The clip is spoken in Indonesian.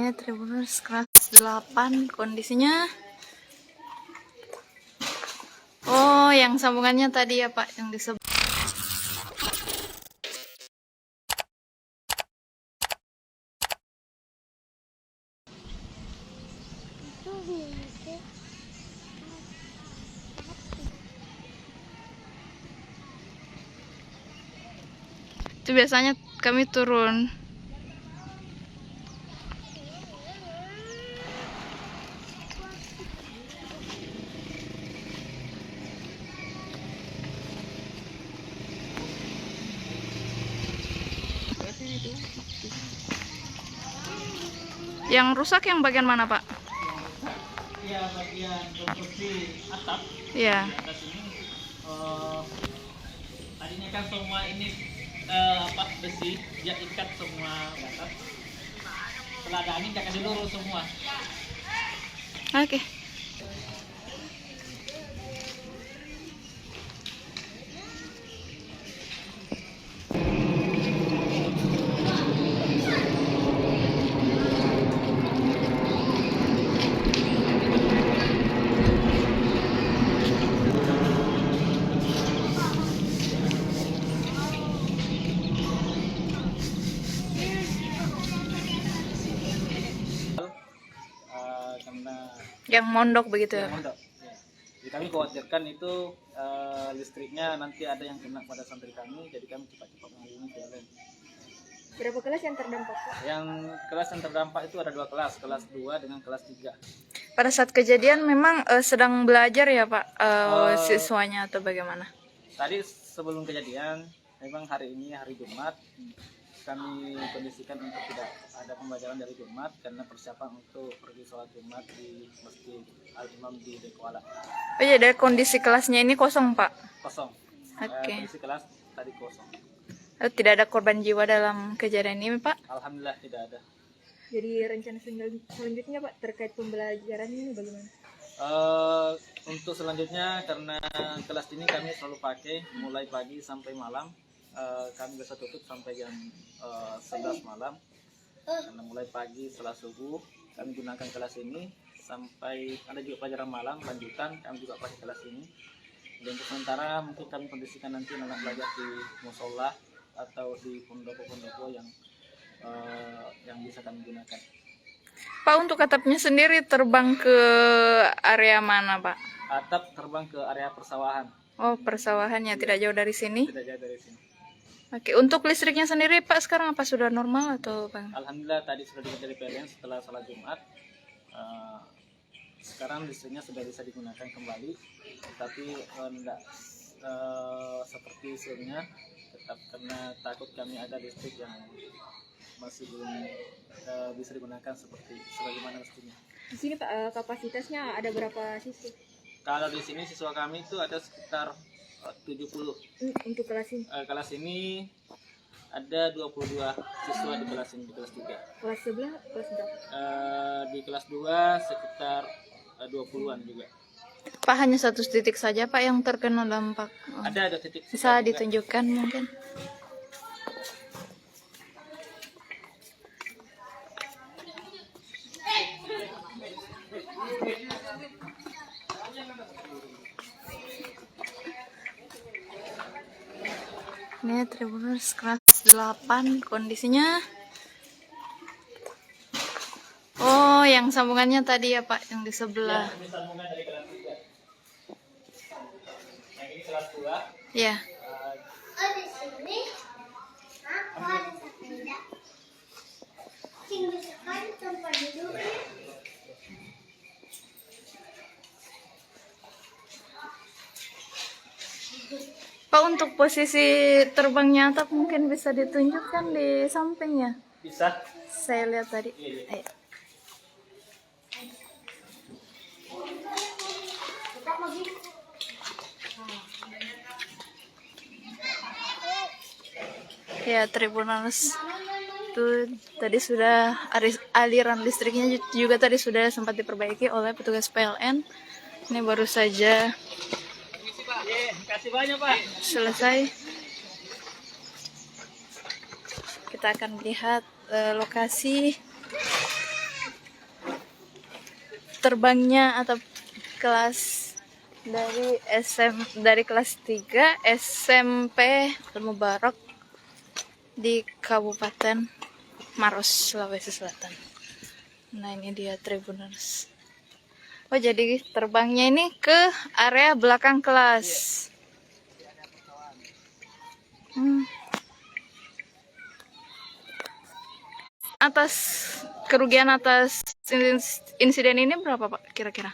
Ini Tribuners kelas 8 kondisinya. Oh, yang sambungannya tadi ya Pak, yang di sebelah. Itu biasanya kami turun. Yang rusak yang bagian mana, Pak? Iya, bagian konstruksi atap. Iya. Di atas ini tadinya kan semua ini besi, dia ikat semua di atas. Setelah ada angin, dia kasih lurus semua. Oke. Karena Yang mondok begitu ya? mondok. Ya. Jadi kami khawatirkan itu listriknya nanti ada yang kena pada santri kami, jadi kami cepat-cepat menghubungi PLN. Berapa kelas yang terdampak, Pak? Yang kelas yang terdampak itu ada 2 kelas, kelas 2 dengan kelas 3. Pada saat kejadian memang sedang belajar ya Pak, siswanya atau bagaimana? Tadi sebelum kejadian, memang hari ini hari Jumat, kami kondisikan untuk tidak ada pembelajaran dari Jumat karena persiapan untuk pergi sholat Jumat di Masjid Al-Imam di Dekoala. Oh iya, dari kondisi kelasnya ini kosong Pak? Kosong. Oke. Kondisi kelas tadi kosong. Tidak ada korban jiwa dalam kejadian ini Pak? Alhamdulillah tidak ada. Jadi rencana selanjutnya, Pak, terkait pembelajaran ini bagaimana? Untuk selanjutnya, karena kelas ini kami selalu pakai mulai pagi sampai malam, kami biasa tutup sampai jam 11 malam. Karena mulai pagi setelah subuh kami gunakan kelas ini sampai ada juga pelajaran malam lanjutan, kami juga pakai kelas ini. Dan untuk sementara mungkin kami kondisikan nanti anak belajar di musola atau di pondok-pondok yang bisa kami gunakan. Pak, untuk atapnya sendiri terbang ke area mana Pak? Atap terbang ke area persawahan. Oh, persawahannya tidak jauh dari sini? Tidak jauh dari sini. Oke, untuk listriknya sendiri Pak sekarang apa sudah normal atau Bang? Alhamdulillah tadi sudah diminta dari PLN setelah sholat Jumat. Sekarang listriknya sudah bisa digunakan kembali, tapi tidak seperti sebelumnya. Tetap karena takut kami ada listrik yang masih belum bisa digunakan seperti sebagaimana mestinya. Di sini, Pak, kapasitasnya ada berapa siswa? Kalau di sini siswa kami itu ada sekitar 70. Untuk kelas ini? Kelas ini ada 22 siswa di kelas ini, di kelas 3. Kelas sebelah, kelas berapa? Di kelas 2 sekitar 20-an juga. Pak, hanya satu titik saja Pak yang terkena dampak. Oh. Ada titik. Bisa ditunjukkan mungkin? Ini Tribuners kelas 8 kondisinya. Oh, yang sambungannya tadi ya Pak, yang di sebelah. Ini sambungan dari kelas 3. Yang ini kelas 2. Ya. Oh, di sini aku ada sepeda. Tinggal sekali tempat duduknya. Pak, untuk posisi terbangnya atap mungkin bisa ditunjukkan di sampingnya. Bisa. Saya lihat tadi. Iya. Ayo. Ya, Tribuners itu tadi sudah aliran listriknya juga tadi sudah sempat diperbaiki oleh petugas PLN. Ini baru saja Kasih banyak, Pak. selesai. Kita akan melihat lokasi terbangnya atau kelas dari kelas 3 SMP Al-Mubarak di Kabupaten Maros, Sulawesi Selatan. Nah, ini dia Tribuners. Oh, jadi terbangnya ini ke area belakang kelas. Atas kerugian atas insiden ini berapa Pak kira-kira?